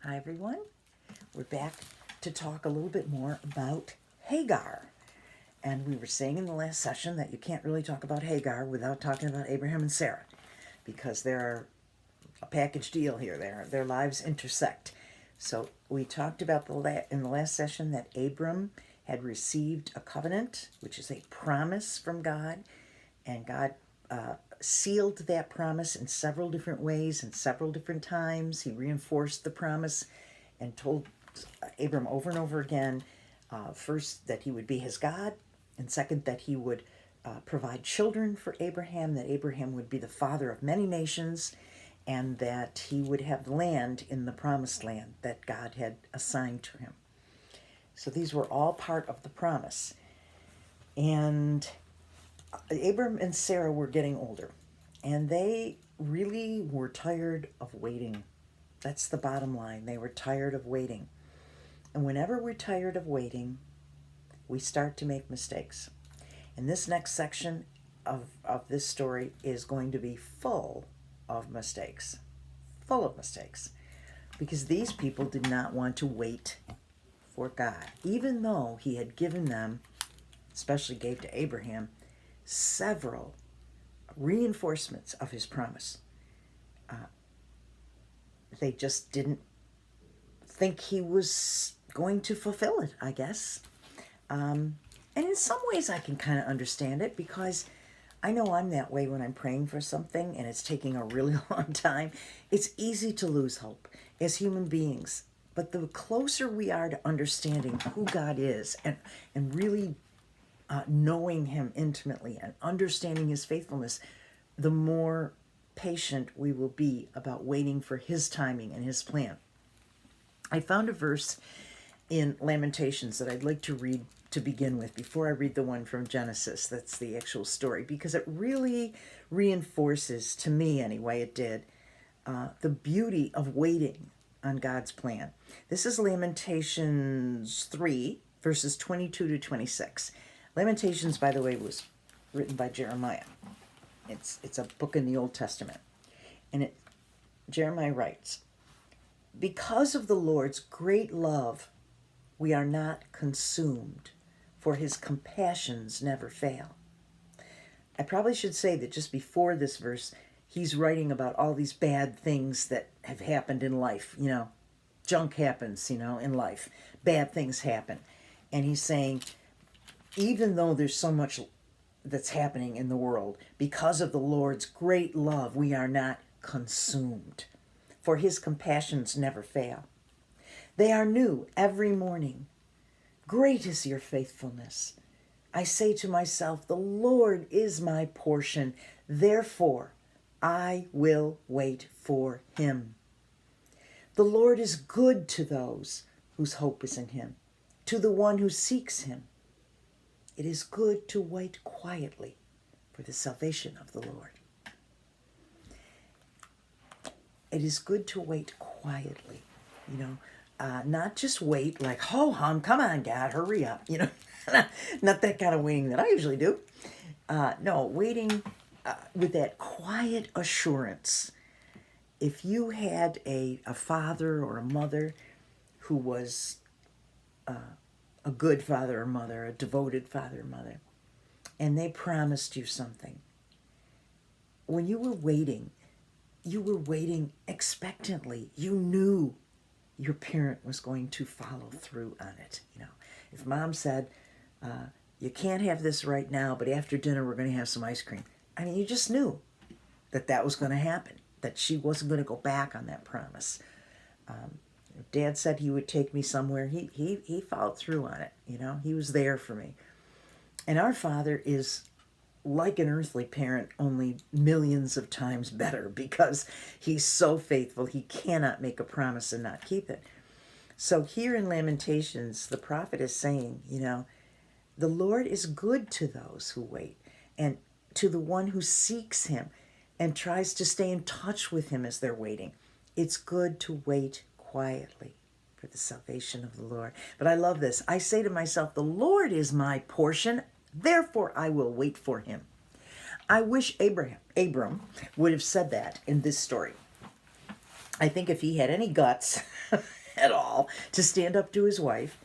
Hi, everyone. We're back to talk a little bit more about Hagar. And we were saying in the last session that you can't really talk about Hagar without talking about Abraham and Sarah because they're a package deal here. Their lives intersect. So we talked about in the last session that Abram had received a covenant, which is a promise from God, and God sealed that promise in several different ways and several different times. He reinforced the promise and told Abram over and over again, first, that he would be his God, and second, that he would provide children for Abraham, that Abraham would be the father of many nations, and that he would have land in the promised land that God had assigned to him. So these were all part of the promise. And Abram and Sarah were getting older, and they really were tired of waiting. That's the bottom line. They were tired of waiting. And whenever we're tired of waiting, we start to make mistakes. And this next section of this story is going to be full of mistakes. Full of mistakes. Because these people did not want to wait for God. Even though he had given them, especially gave to Abraham, several reinforcements of his promise. They just didn't think he was going to fulfill it, I guess. And in some ways I can kind of understand it, because I know I'm that way when I'm praying for something and it's taking a really long time. It's easy to lose hope as human beings. But the closer we are to understanding who God is and really knowing him intimately and understanding his faithfulness, the more patient we will be about waiting for his timing and his plan. I found a verse in Lamentations that I'd like to read to begin with before I read the one from Genesis. That's the actual story, because it really reinforces, to me anyway, it did, the beauty of waiting on God's plan. This is Lamentations 3, verses 22 to 26. Lamentations, by the way, was written by Jeremiah. It's a book in the Old Testament. And Jeremiah writes, "Because of the Lord's great love, we are not consumed, for his compassions never fail." I probably should say that just before this verse, he's writing about all these bad things that have happened in life. Junk happens, in life. Bad things happen. And he's saying, even though there's so much that's happening in the world, because of the Lord's great love, we are not consumed, for his compassions never fail. They are new every morning. Great is your faithfulness. I say to myself, the Lord is my portion. Therefore, I will wait for him. The Lord is good to those whose hope is in him, to the one who seeks him. It is good to wait quietly for the salvation of the Lord. It is good to wait quietly, not just wait like, ho hum, come on, God, hurry up, not that kind of waiting that I usually do. No, waiting with that quiet assurance. If you had a father or a mother who was a good father or mother, a devoted father or mother, and they promised you something, when you were waiting expectantly. You knew your parent was going to follow through on it. If mom said, you can't have this right now, but after dinner we're going to have some ice cream. You just knew that was going to happen, that she wasn't going to go back on that promise. If Dad said he would take me somewhere, he followed through on it. He was there for me. And our Father is like an earthly parent, only millions of times better, because he's so faithful. He cannot make a promise and not keep it. So here in Lamentations, the prophet is saying, the Lord is good to those who wait, and to the one who seeks him and tries to stay in touch with him as they're waiting. It's good to wait quietly for the salvation of the Lord. But I love this. I say to myself, the Lord is my portion, therefore I will wait for him. I wish Abram would have said that in this story. I think if he had any guts at all to stand up to his wife,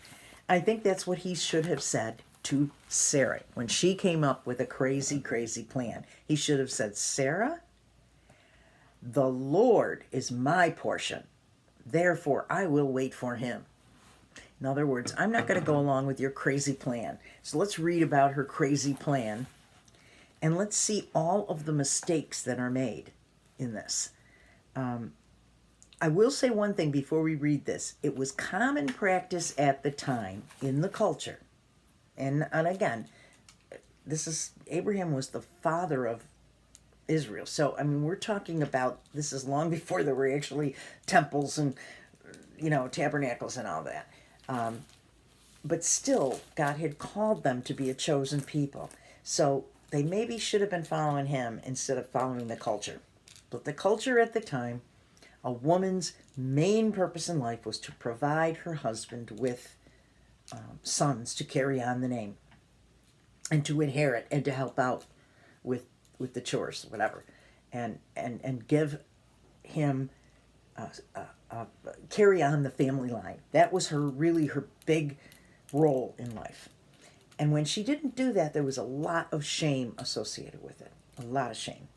I think that's what he should have said to Sarah when she came up with a crazy, crazy plan. He should have said, Sarah, the Lord is my portion. Therefore, I will wait for him. In other words, I'm not going to go along with your crazy plan. So let's read about her crazy plan and let's see all of the mistakes that are made in this. I will say one thing before we read this. It was common practice at the time in the culture. And again, Abraham was the father of Israel. So, I mean, we're talking about, this is long before there were actually temples and, tabernacles and all that. But still, God had called them to be a chosen people. So they maybe should have been following him instead of following the culture. But the culture at the time, a woman's main purpose in life was to provide her husband with sons to carry on the name and to inherit and to help out with the chores, whatever, and give him carry on the family line. That was her big role in life. And when she didn't do that, there was a lot of shame associated with it. A lot of shame.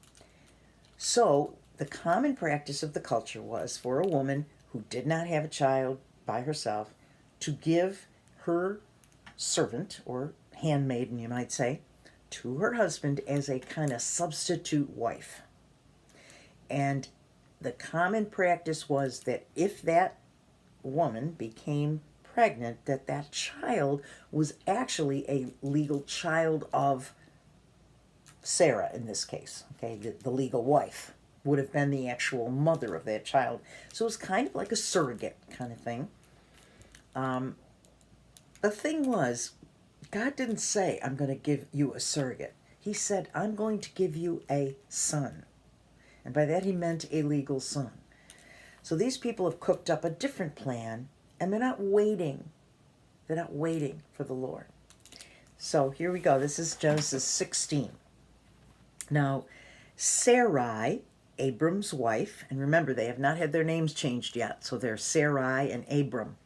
So the common practice of the culture was for a woman who did not have a child by herself to give her servant, or handmaiden you might say, to her husband as a kind of substitute wife. And the common practice was that if that woman became pregnant, that child was actually a legal child of Sarah in this case. Okay, the legal wife would have been the actual mother of that child. So it was kind of like a surrogate kind of thing. The thing was, God didn't say, I'm going to give you a surrogate. He said, I'm going to give you a son. And by that he meant a legal son. So these people have cooked up a different plan, and they're not waiting. They're not waiting for the Lord. So here we go. This is Genesis 16. Now, Sarai, Abram's wife, and remember, they have not had their names changed yet, so they're Sarai and Abram.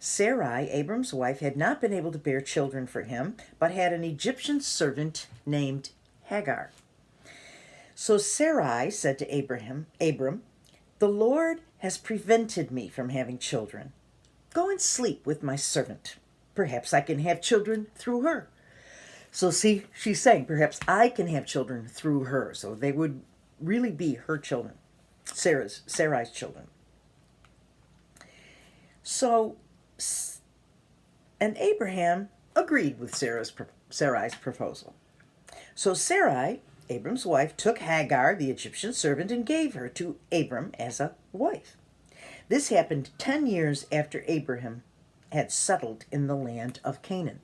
Sarai, Abram's wife, had not been able to bear children for him, but had an Egyptian servant named Hagar. So Sarai said to Abram, the Lord has prevented me from having children. Go and sleep with my servant. Perhaps I can have children through her. So see, she's saying, perhaps I can have children through her. So they would really be her children, Sarai's children. So, and Abraham agreed with Sarai's proposal. So Sarai, Abram's wife, took Hagar, the Egyptian servant, and gave her to Abram as a wife. This happened 10 years after Abraham had settled in the land of Canaan.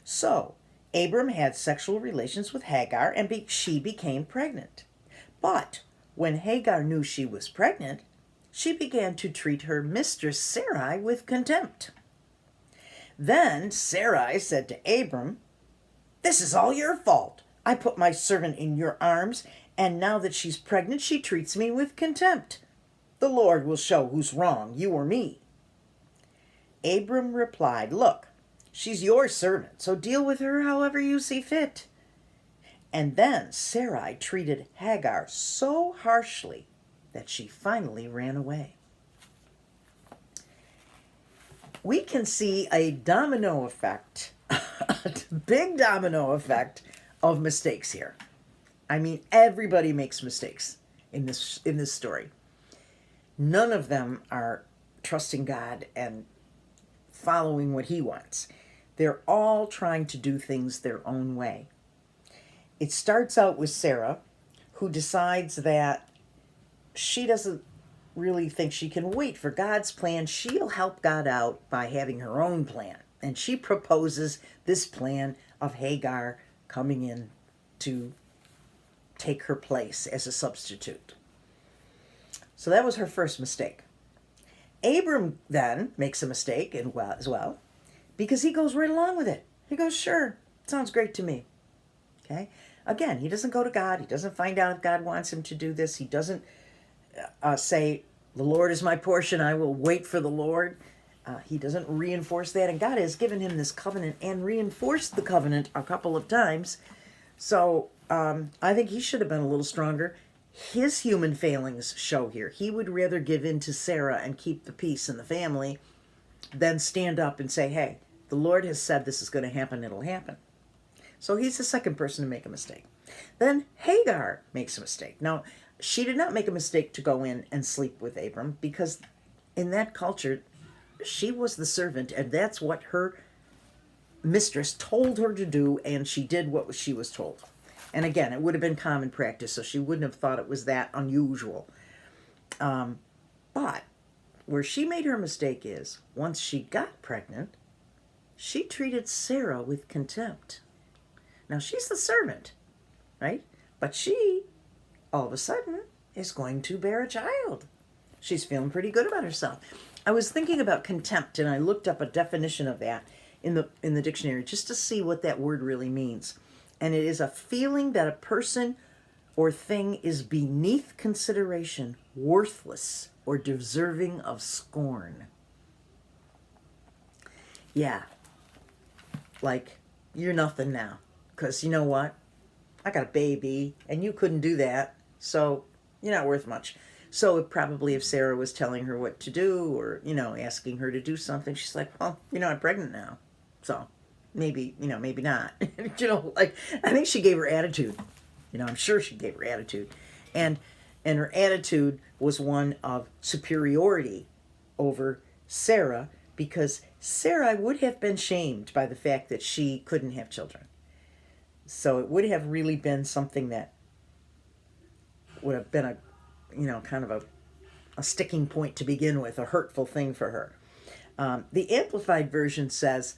So, Abram had sexual relations with Hagar, and she became pregnant. But when Hagar knew she was pregnant, she began to treat her mistress Sarai with contempt. Then Sarai said to Abram, this is all your fault. I put my servant in your arms, and now that she's pregnant, she treats me with contempt. The Lord will show who's wrong, you or me. Abram replied, look, she's your servant, so deal with her however you see fit. And then Sarai treated Hagar so harshly that she finally ran away. We can see a domino effect, a big domino effect of mistakes here. I mean, everybody makes mistakes in this story. None of them are trusting God and following what he wants. They're all trying to do things their own way. It starts out with Sarah, who decides that she doesn't really think she can wait for God's plan. She'll help God out by having her own plan. And she proposes this plan of Hagar coming in to take her place as a substitute. So that was her first mistake. Abram then makes a mistake as well, because he goes right along with it. He goes, sure, sounds great to me. Okay? Again, he doesn't go to God. He doesn't find out if God wants him to do this. He doesn't say, the Lord is my portion, I will wait for the Lord. He doesn't reinforce that. And God has given him this covenant and reinforced the covenant a couple of times. So I think he should have been a little stronger. His human failings show here. He would rather give in to Sarah and keep the peace in the family than stand up and say, hey, the Lord has said this is going to happen, it'll happen. So he's the second person to make a mistake. Then Hagar makes a mistake. Now, she did not make a mistake to go in and sleep with Abram, because in that culture, she was the servant, and that's what her mistress told her to do, and she did what she was told. And again, it would have been common practice, so she wouldn't have thought it was that unusual. But where she made her mistake is, once she got pregnant, she treated Sarah with contempt. Now, she's the servant, right? But she, all of a sudden, is going to bear a child. She's feeling pretty good about herself. I was thinking about contempt, and I looked up a definition of that in the dictionary just to see what that word really means. And it is a feeling that a person or thing is beneath consideration, worthless, or deserving of scorn. Yeah. Like, you're nothing now. Because you know what? I got a baby, and you couldn't do that, so you're not worth much. So it probably, if Sarah was telling her what to do, or, asking her to do something, she's like, well, I'm pregnant now. So maybe, maybe not. Like, I think she gave her attitude. I'm sure she gave her attitude. And her attitude was one of superiority over Sarah, because Sarah would have been shamed by the fact that she couldn't have children. So it would have really been something that would have been kind of a sticking point to begin with, a hurtful thing for her. The Amplified Version says,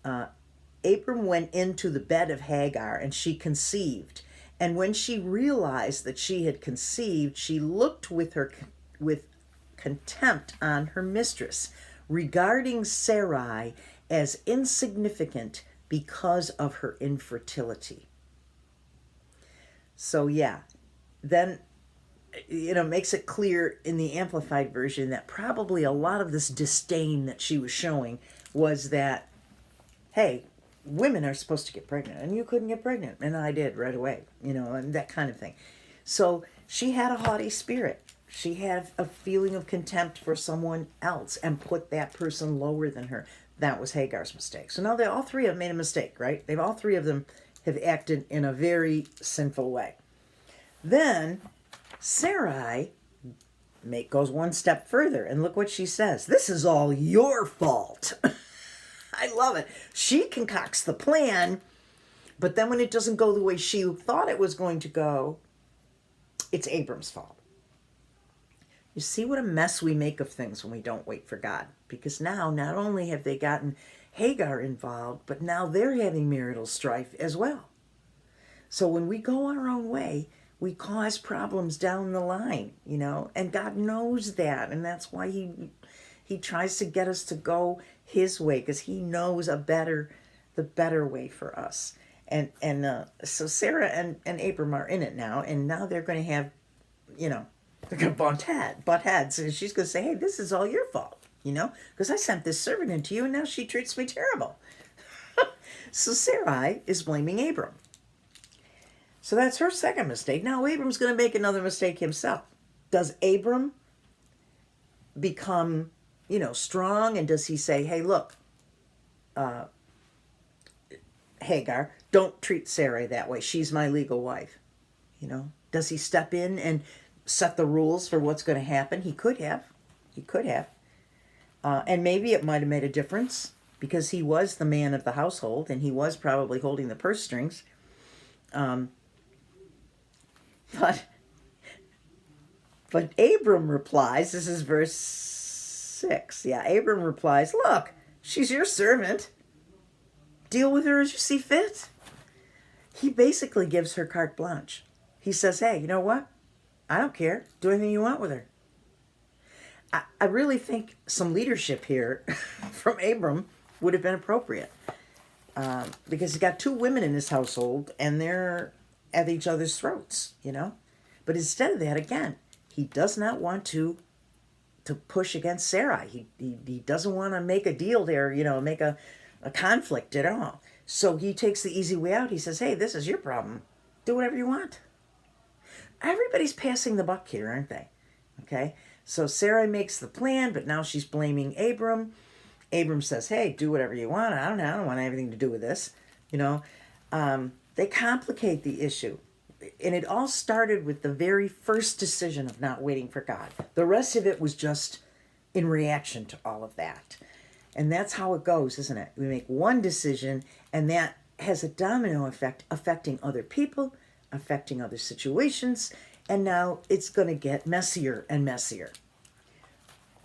Abram went into the bed of Hagar, and she conceived. And when she realized that she had conceived, she looked with contempt on her mistress, regarding Sarai as insignificant because of her infertility. So yeah, then makes it clear in the Amplified Version that probably a lot of this disdain that she was showing was that, hey, women are supposed to get pregnant, and you couldn't get pregnant, and I did right away, and that kind of thing. So she had a haughty spirit. She had a feeling of contempt for someone else and put that person lower than her. That was Hagar's mistake. So now all three have made a mistake, right? All three of them have acted in a very sinful way. Then Sarai goes one step further, and look what she says. This is all your fault. I love it. She concocts the plan, but then when it doesn't go the way she thought it was going to go, it's Abram's fault. You see what a mess we make of things when we don't wait for God. Because now, not only have they gotten Hagar involved, but now they're having marital strife as well. So when we go our own way, we cause problems down the line, and God knows that. And that's why he tries to get us to go his way, because he knows the better way for us. And so Sarah and Abram are in it now, and now they're going to have, they're going to butt heads, and she's going to say, hey, this is all your fault, because I sent this servant into you, and now she treats me terrible. So Sarai is blaming Abram. So that's her second mistake. Now Abram's going to make another mistake himself. Does Abram become, strong, and does he say, hey, look, Hagar, don't treat Sarai that way. She's my legal wife. Does he step in and set the rules for what's going to happen? He could have. And maybe it might have made a difference, because he was the man of the household, and he was probably holding the purse strings. But Abram replies, this is verse 6. Yeah, Abram replies, look, she's your servant. Deal with her as you see fit. He basically gives her carte blanche. He says, hey, you know what? I don't care. Do anything you want with her. I really think some leadership here from Abram would have been appropriate. Because he's got two women in his household, and they're at each other's throats, But instead of that, again, he does not want to push against Sarai. He doesn't want to make a deal there, make a conflict at all. So he takes the easy way out. He says, hey, this is your problem. Do whatever you want. Everybody's passing the buck here, aren't they? Okay? So Sarai makes the plan, but now she's blaming Abram. Abram says, hey, do whatever you want. I don't want anything to do with this. They complicate the issue. And it all started with the very first decision of not waiting for God. The rest of it was just in reaction to all of that. And that's how it goes, isn't it? We make one decision, and that has a domino effect affecting other people, affecting other situations, and now it's going to get messier and messier.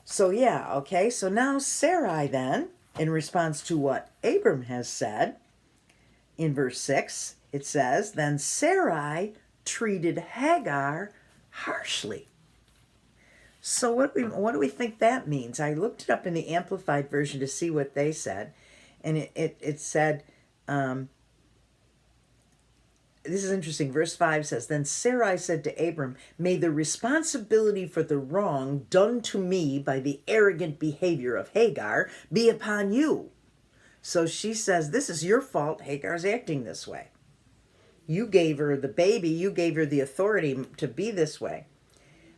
So so now Sarai then, in response to what Abram has said, in verse 6, it says, then Sarai treated Hagar harshly. So what do we think that means? I looked it up in the Amplified Version to see what they said, and it said, this is interesting. Verse 5 says, then Sarai said to Abram, may the responsibility for the wrong done to me by the arrogant behavior of Hagar be upon you. So she says, this is your fault. Hagar's acting this way. You gave her the baby. You gave her the authority to be this way.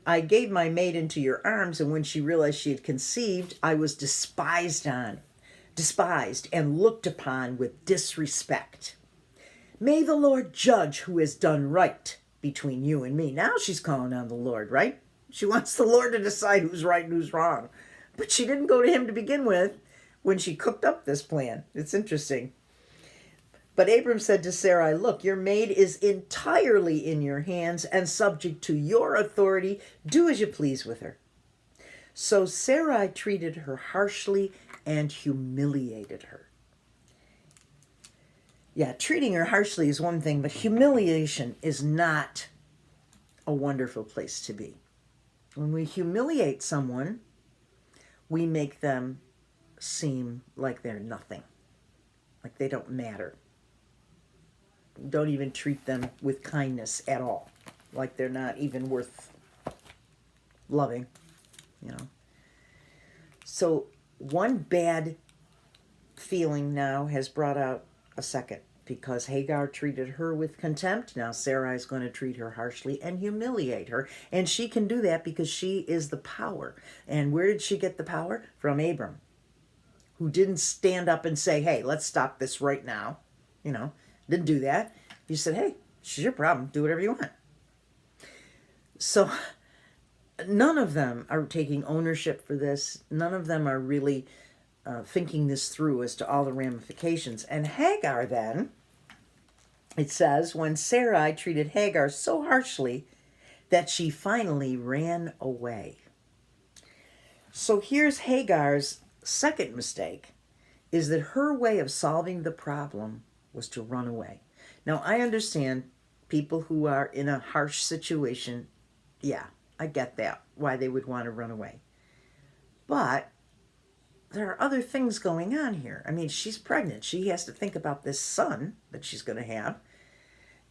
I gave my maid into your arms, and when she realized she had conceived, I was despised and looked upon with disrespect. May the Lord judge who has done right between you and me. Now she's calling on the Lord, right? She wants the Lord to decide who's right and who's wrong. But she didn't go to him to begin with when she cooked up this plan. It's interesting. But Abram said to Sarai, look, your maid is entirely in your hands and subject to your authority. Do as you please with her. So Sarai treated her harshly and humiliated her. Yeah, treating her harshly is one thing, but humiliation is not a wonderful place to be. When we humiliate someone, we make them seem like they're nothing, like they don't matter. Don't even treat them with kindness at all, like they're not even worth loving, So one bad feeling now has brought out a second, because Hagar treated her with contempt. Now Sarai's going to treat her harshly and humiliate her, and she can do that because she is the power. And where did she get the power? From Abram, who didn't stand up and say, hey, let's stop this right now. Didn't do that. He said, hey, it's your problem. Do whatever you want. So none of them are taking ownership for this. None of them are really thinking this through as to all the ramifications. And Hagar then, it says, when Sarai treated Hagar so harshly that she finally ran away. So here's Hagar's second mistake, is that her way of solving the problem was to run away. Now, I understand people who are in a harsh situation, yeah, I get that, why they would want to run away. But there are other things going on here. I mean, she's pregnant. She has to think about this son that she's going to have.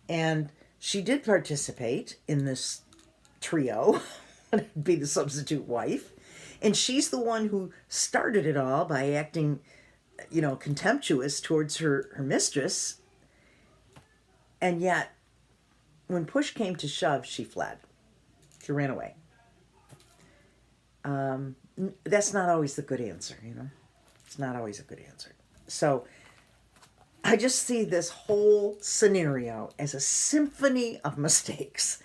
And she did participate in this trio, be the substitute wife. And she's the one who started it all by acting, contemptuous towards her mistress. And yet, when push came to shove, she fled. She ran away. That's not always the good answer, It's not always a good answer. So I just see this whole scenario as a symphony of mistakes.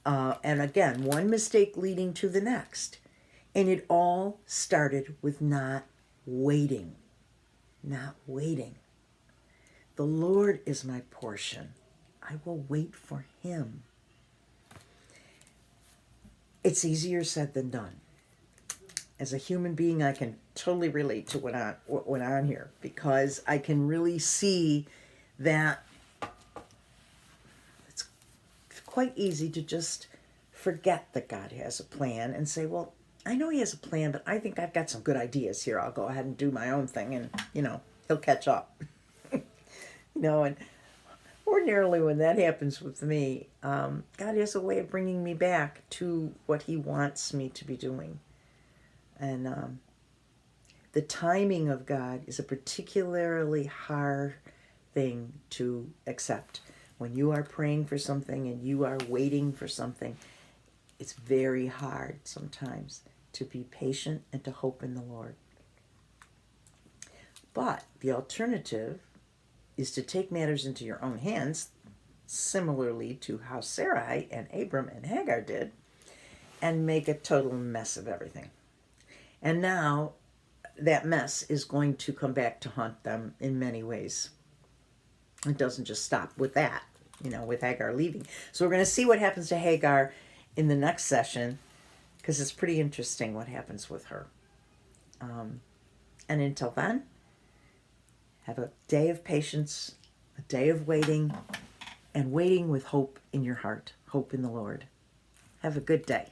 And again, one mistake leading to the next. And it all started with not waiting. Not waiting. The Lord is my portion. I will wait for him. It's easier said than done. As a human being, I can totally relate to what went on here, because I can really see that it's quite easy to just forget that God has a plan and say, well, I know he has a plan, but I think I've got some good ideas here. I'll go ahead and do my own thing, and, he'll catch up. And ordinarily when that happens with me, God has a way of bringing me back to what he wants me to be doing. And the timing of God is a particularly hard thing to accept. When you are praying for something and you are waiting for something, it's very hard sometimes to be patient and to hope in the Lord. But the alternative is to take matters into your own hands, similarly to how Sarai and Abram and Hagar did, and make a total mess of everything. And now that mess is going to come back to haunt them in many ways. It doesn't just stop with that, with Hagar leaving. So we're going to see what happens to Hagar in the next session, because it's pretty interesting what happens with her. And until then, have a day of patience, a day of waiting, and waiting with hope in your heart, hope in the Lord. Have a good day.